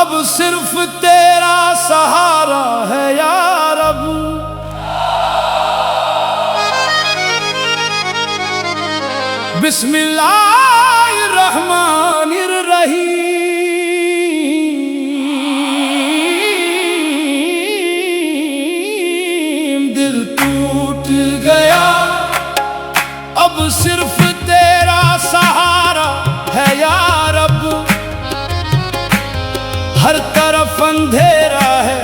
अब सिर्फ तेरा सहारा है या रब। बिस्मिल्लाहिर्रहमानिर्रहीम। दिल टूट गया, अब सिर्फ तेरा सहारा है या रब। हर तरफ अंधेरा है,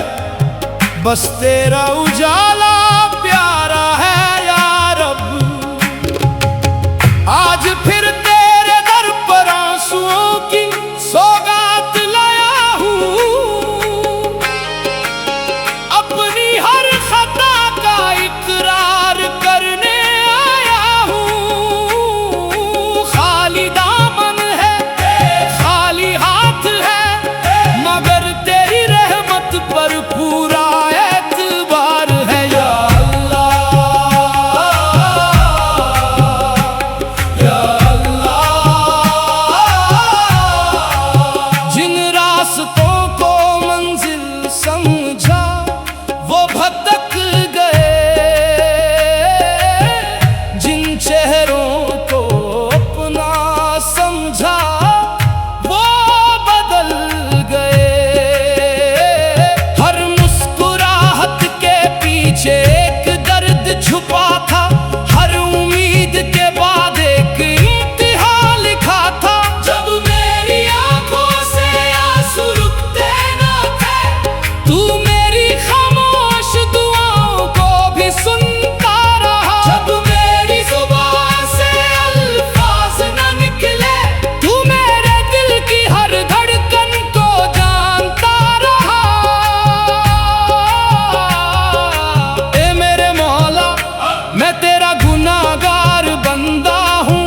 बस तेरा उजाला प्यारा है या रब। आज फिर तेरे दर पर आंसुओं की सौगात लाया हूँ, अपनी हर खता का इकरार करने आया हूँ। खाली दामन है, खाली हाथ है, मगर तेरी रहमत पर पूरा एतबार है या अल्लाह, या अल्लाह। जिन रास्तों को मंजिल समझा वो भटक गए, जिन चेहरों को अपना समझा वो बदल गए। हर मुस्कुराहट के पीछे एक दर्द छुपा था, हर उम्मीद के बाद एक इम्तिहान लिखा था। जब मेरी आंखों से आंसू रुकते न थे, तू मेरी खामोश दुआओं को भी सुनता रहा। जब मेरी जुबान से अल्फाज न निकले, तू मेरे दिल की हर धड़कन को जानता रहा। ए मेरे मौला, मैं तेरा गुनाहगार बंदा हूँ,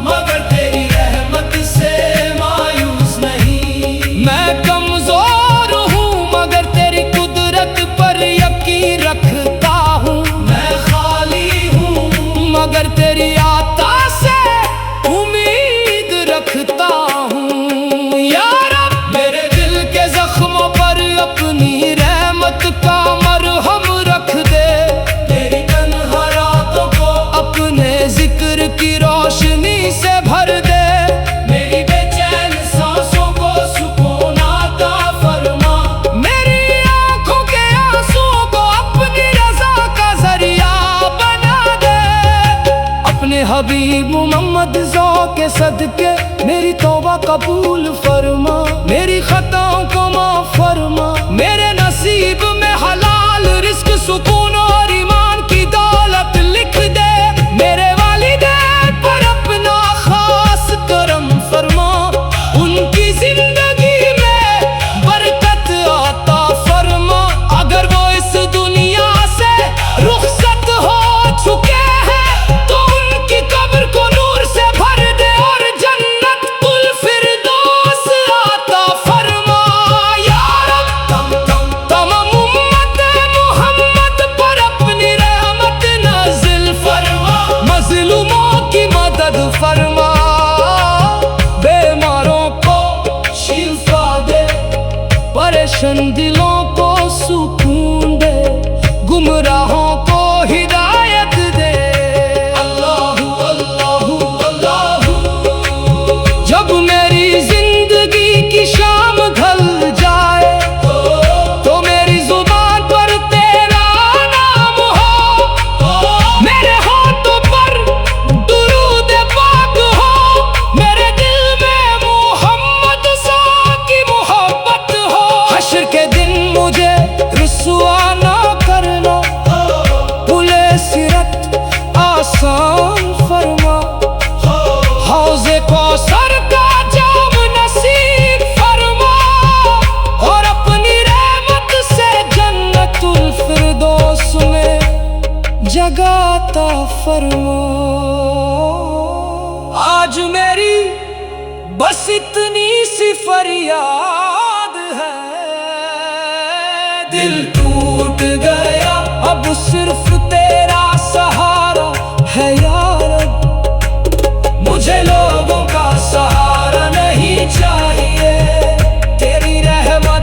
मगर तेरी रहमत से मायूस नहीं। मैं कमजोर हूँ, मगर तेरी कुदरत पर यकीन रखता हूँ। मैं खाली हूँ, मगर तेरी आता से उम्मीद रखता हूँ। या रब, मेरे दिल के जख्मों पर अपनी रहमत का मरहम रख दे। तेरी तन्हा रातों को अपने जिक्र की रोशनी से भर दे। मेरी बेचैन सांसों को सुकून अता फरमा। मेरी आंखों के आंसुओं को अपनी रज़ा का जरिया बना दे। अपने हबीब मोहम्मद के सदके मेरी तौबा कबूल फरमा। मेरी खताओं को माफ फरमा। मेरे नसीब में हलाल रिस्क, सुकून और ईमान की दौलत लिख दे। मेरे वालिदैन पर अपना खास करम फरमा। उनकी जिंदगी में बरकत आता फरमा। अगर वो इस दुनिया से रुखसत हो चुके हैं, तो उनकी कब्र को नूर से भर दे और जन्नत कुल फिरदौस आता फरमा। या रब, तमाम उम्मत मोहम्मद पर अपनी रहमत नाज़िल फरमा। मज़लूमों की मदद फरमा। बेमारों को शिफा दे, परेशान दिलों को सुकून दे, गुमराहों को हिदायत दे। अल्लाहु अल्लाहु अल्लाहु। जब मेरी जिंदगी की शाम ढल जाए, तो मेरी जुबान पर तेरा नाम हो। मेरे होठों पर दुरूद पाक हो। मेरे दिल में मोहम्मद सा की मोहब्बत हो। हश्र के दिन मुझे रुसवा ना करना, पुले सिरत आसान फरमा। हौज़े कौसर का जाम नसीब फरमा, और अपनी रहमत से जन्नतुल फिरदौस में जगाता फरमा। आज मेरी बस इतनी सी फरियाद है, दिल टूट गया, अब सिर्फ तेरा सहारा है या रब। मुझे लोगों का सहारा नहीं चाहिए, तेरी रहमत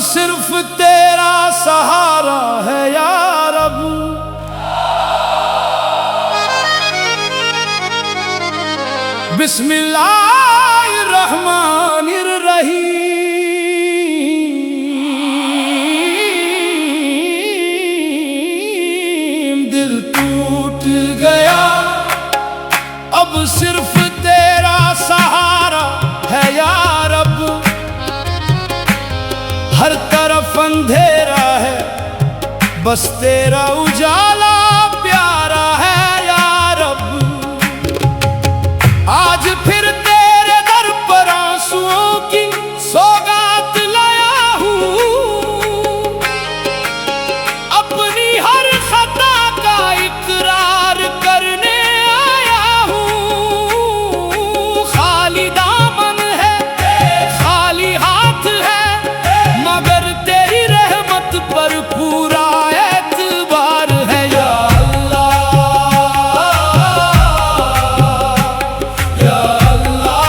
सिर्फ तेरा सहारा है या रब। बिस्मिल्लाहिर्रहमानिर्रहीम। दिल टूट गया, अब सिर्फ तेरा सहारा है या रब। हर तरफ अंधेरा है, बस तेरा उजाला प्यारा है या रब। आज फिर तेरे दर पर आंसुओं की सौगात लाया हूँ, अपनी हर खता का इकरार करने आया हूँ। खाली दामन है, खाली हाथ है, मगर तेरी रहमत पर पूरा एतबार है या अल्लाह, या अल्लाह।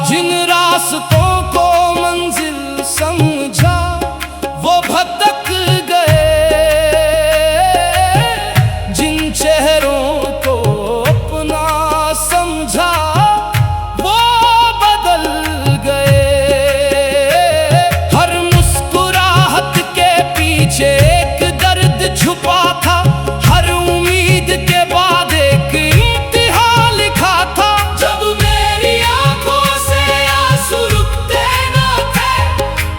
जिन रास्तों को मंजिल समझा वो भटक गए, जिन चेहरों को अपना समझा वो बदल गए। हर मुस्कुराहट के पीछे एक दर्द छुपा था, हर उम्मीद के बाद एक इम्तिहान लिखा था। जब मेरी आंखों से आंसू रुकते न थे,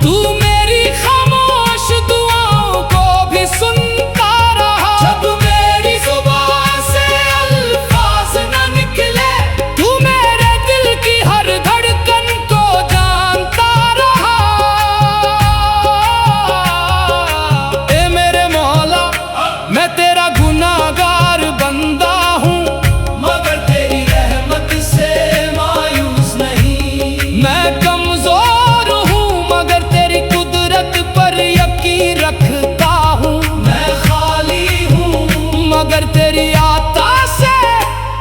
तू मेरी खामोश दुआओं को भी सुनता रहा। जब मेरी जुबान से अल्फाज न निकले, तू मेरे दिल की हर धड़कन को जानता रहा। ए मेरे मौला, मैं तेरा गुनाहगार बंदा हूँ, मगर तेरी रहमत से मायूस नहीं। मैं कमजोर हूँ, मगर तेरी कुदरत पर यकीन रखता हूँ। मैं खाली हूँ, मगर तेरी आता से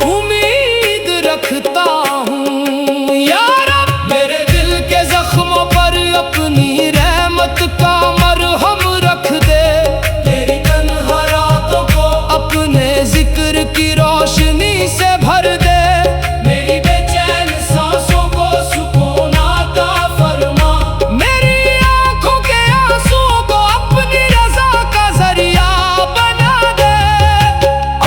उम्मीद रखता हूँ या रब। मेरे दिल के जख्मों पर अपनी रहमत का मरहम रख दे, तेरी तन्हा रातों को अपने जिक्र की रोशनी से भर दे। मेरी बेचैन सांसों को सुकून अता फरमा, मेरी आंखों के आंसुओं को अपनी रजा का जरिया बना दे।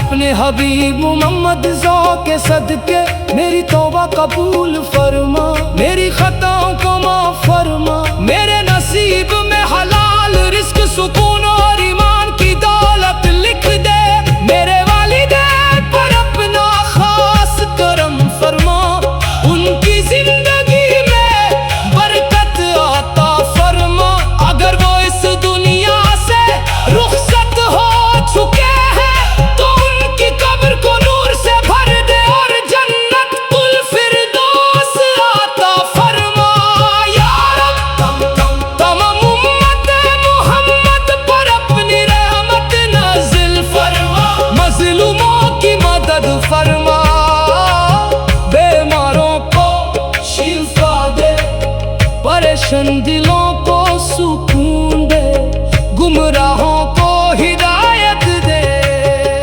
अपने हबीब मोहम्मद ज़ो के सदके मेरी तौबा कबूल फरमा, मेरी खताओं को माफ फरमा। मेरे नसीब में हलाल रिस्क, सुकून और ईमान की दौलत लिख दे। मेरे वालिदैन पर अपना खास करम फरमा, उनकी जिंदगी में बरकत आता फरमा। अगर वो इस दुनिया से रुखसत हो चुके हैं, तो उनकी कब्र को नूर से भर दे और जन्नत कुल फिरदौस आता फरमा या रब। तमाम उम्मत मोहम्मद पर अपनी रहमत नाज़िल फरमा, मज़लूमों की मदद फरमा। बीमारों को शिफा दे, परेशान दिलों को सुकून दे, गुमराहों को हिदायत दे।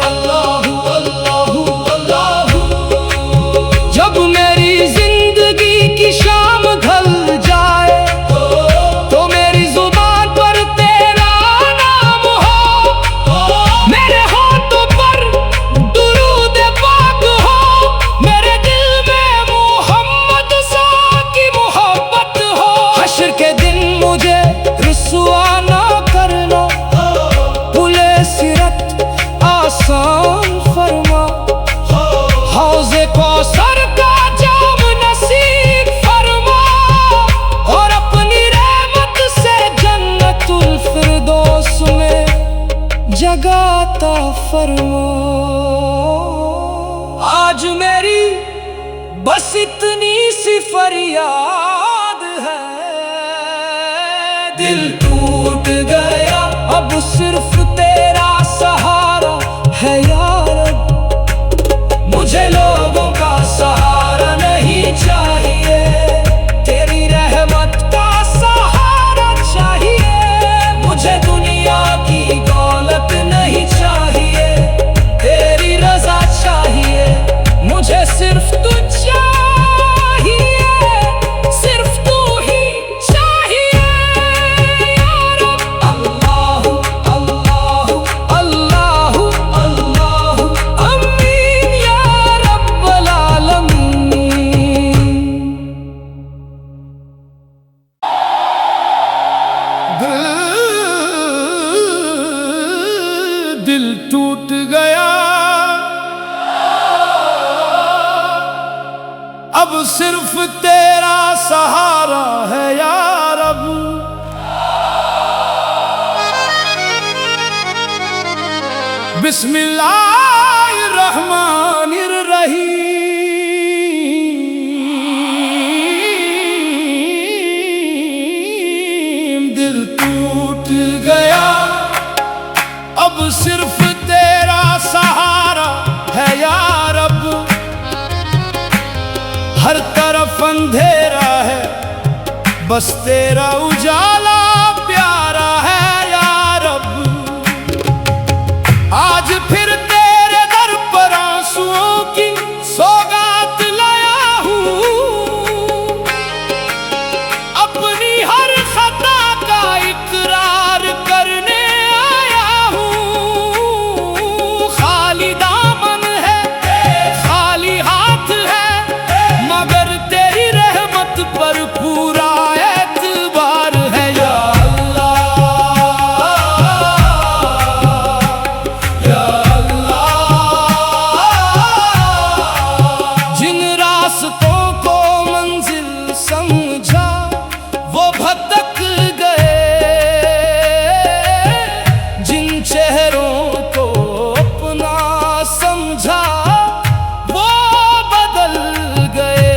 अल्लाहु अल्लाहु अल्लाहु। जब मेरी जिंदगी की शाम ढल जाए, तो मेरी जुबान पर तेरा नाम हो, मेरे होठों पर दुरूद पाक हो, मेरे दिल में मोहम्मद सा की मोहब्बत हो। हश्र के दिन मुझे रुसवा ना करना, पुले सिरत आसान फरमा। हौज़े कौसर का जाम नसीब फरमा, और अपनी रहमत से जन्नतुल फिरदौस में जगाता फरमा। आज मेरी बस इतनी सी फरियाद है, दिल टूट गया, अब सिर्फ तेरा सहारा है या रब। मुझे लोगों का सहारा नहीं चाहिए, तेरी रहमत दिल टूट गया, अब सिर्फ तेरा सहारा है या रब। बिस्मिल्लाहिर्रहमानिर्रहीम। दिल टूट गया, अब सिर्फ तेरा सहारा है या रब। हर तरफ अंधेरा है, बस तेरा उजाला प्यारा है या रब। आज फिर तेरे दर पर आंसुओं की सौगात लाया हूँ, अपनी हर खता का इकरार करने आया हूँ। खाली दामन है, खाली हाथ है, मगर तेरी रहमत पर पूरा एतबार है या अल्लाह, या अल्लाह। जिन रास्तों को मंजिल समझा वो भटक गए, जिन चेहरों को अपना समझा वो बदल गए।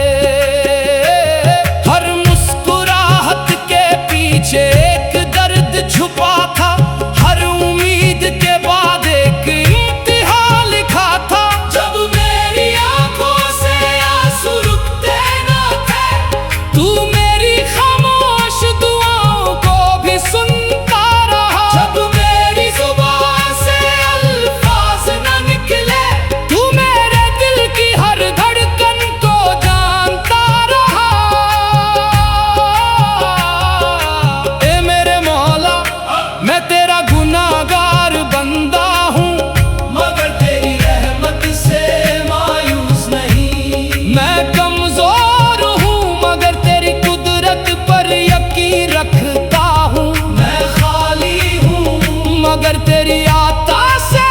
हर मुस्कुराहट के पीछे एक दर्द छुपा था, हर उम्मीद के बाद एक इम्तिहान लिखा था। जब मेरी आंखों से आंसू रुकते न थे, तू मेरी खामोश दुआओं को भी सुनता रहा। जब मेरी जुबान से अल्फाज न निकले, तू मेरे दिल की हर धड़कन को जानता रहा। ए मेरे मौला, मैं तेरा गुनाहगार बंदा हूँ, मगर तेरी रहमत से मायूस नहीं। मैं कमजोर हूँ, मगर तेरी कुदरत पर यकीन रखता हूँ। मैं खाली हूँ, मगर तेरी आता से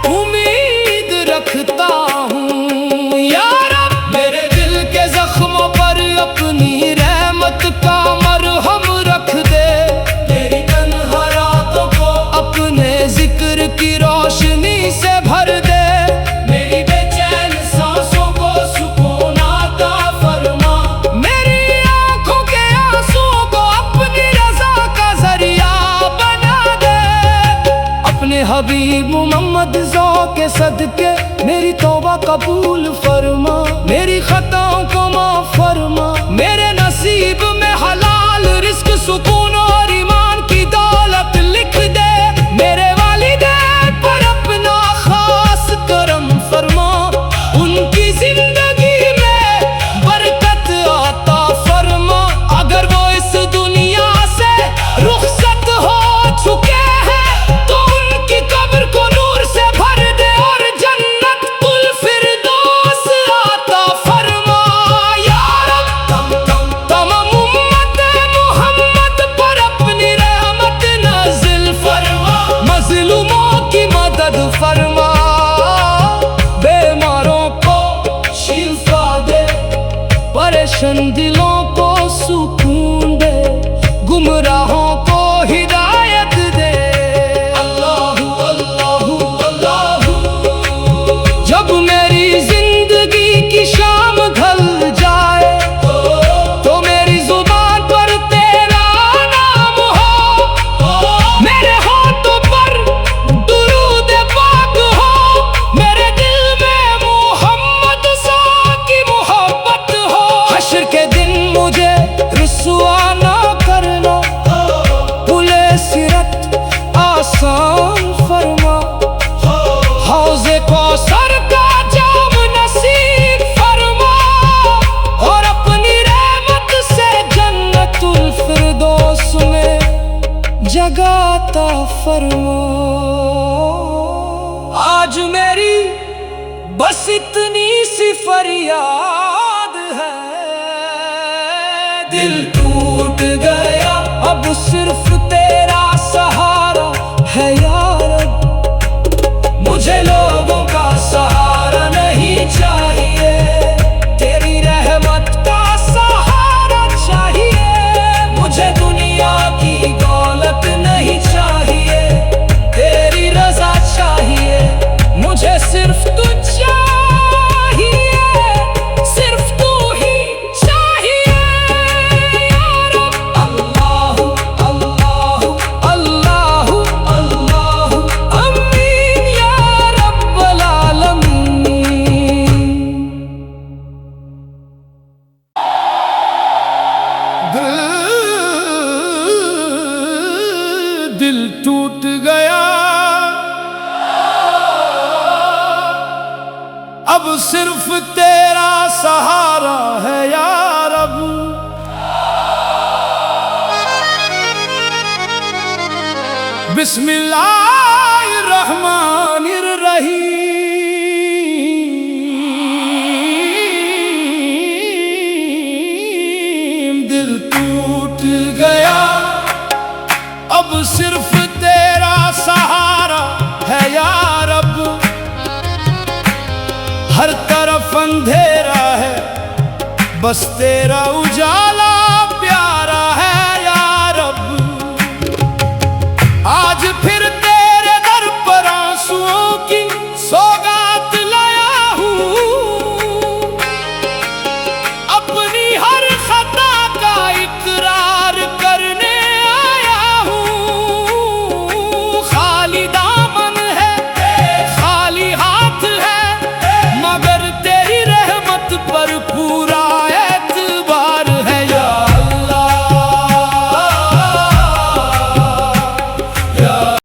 उम्मीद रखता हूँ या रब। मेरे दिल के जख्मों पर अपनी रहमत का मरहम रख दे, तेरी तन्हा रातों को अपने जिक्र की रोशनी से भर दे। मेरी बेचैन सांसों को सुकून अता फरमा, मेरी आंखों के आंसुओं को अपनी रज़ा का जरिया बना दे। अपने हबीब मोहम्मद के सदके मेरी तौबा कबूल फरमा, मेरी खताओं को माफ फरमा। मेरे नसीब में हलाल रिस्क, सुकून और ईमान की दौलत लिख दे। मेरे वालिदैन पर अपना खास करम फरमा, उनकी जिंदगी में बरकत आता फरमा। अगर वो इस दुनिया से रुखसत हो चुके हैं, तो उनकी कब्र को नूर से भर दे और जन्नत कुल फिरदौस आता फरमा या रब। तमाम उम्मत मोहम्मद पर अपनी रहमत नाज़िल फरमा, मज़लूमों की मदद फरमा। बीमारों को शिफा दे, परेशान दिलों को सुकून दे, गुमराहों को हिदायत दे। अल्लाहु अल्लाहु अल्लाहु। जब मेरी जिंदगी की शाम ढल जाए, तो मेरी जुबान पर तेरा नाम हो, मेरे होठों पर दुरूद पाक हो, मेरे दिल में मोहम्मद सा की मोहब्बत हो। हश्र के दिन मुझे रुसवा ना करना, बुले सिरत आसान फरमा। हौज़े कौसर का जाम नसीब फरमा, और अपनी रहमत से जन्नतुल फिरदौस में जगह अता फरमा। आज मेरी बस इतनी सी फरियाद है, दिल टूट गया, अब सिर्फ तेरा है यार, मुझे लोगों का सहारा नहीं चाहिए, तेरी रहमत का सहारा चाहिए। मुझे दुनिया की दौलत नहीं चाहिए, तेरी रजा चाहिए। मुझे सिर्फ तू चाहिए, सिर्फ तू ही चाहिए यार। अल्लाह अल्लाह अल्लाह अल्लाह अमीन या रब्बल आलमीन। दिल टूट गया, अब सिर्फ तेरा सहारा है यार। अब बिस्मिल्लाहिर्रहमानिर्रहीम। दिल टूट गया, अब सिर्फ तेरा सहारा है यार। अब हर तरफ अंधेरा है, बस तेरा उजाला